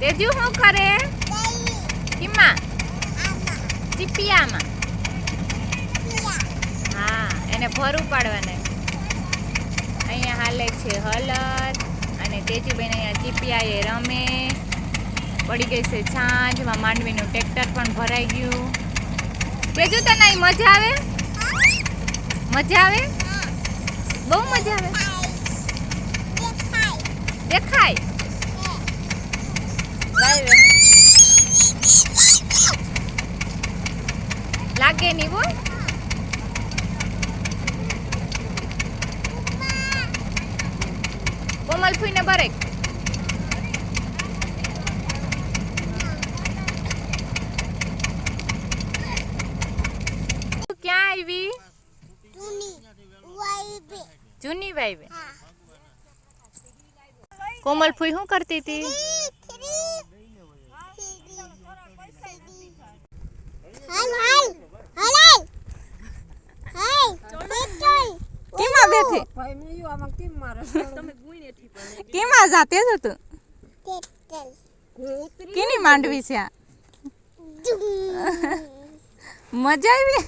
તેજુ શું કરે? કિમાં? ટીપિયામાં. હા, એને ભર ઉપાડવાને. અહીંયા હાલે છે હલર અને તેજુબેન અહીંયા ટીપિયાએ રમે. પડી ગઈ છે છાંજમાં, માંડવીનું ટ્રેક્ટર પણ ભરાઈ ગયું. તેજુ તને અહીં મજા આવે? મજા આવે? બહુ મજા આવે. દેખાય લાગે નહીં બોલ. કોમલ ફૂઈને ભરે. ક્યાં આવી? જૂની વાઈ. કોમલ ફૂઈ શું કરતી હતી? કેમાં બેઠી? કેમાં જાતે જ હતું? કેની માંડવી છે આ? મજા આવી?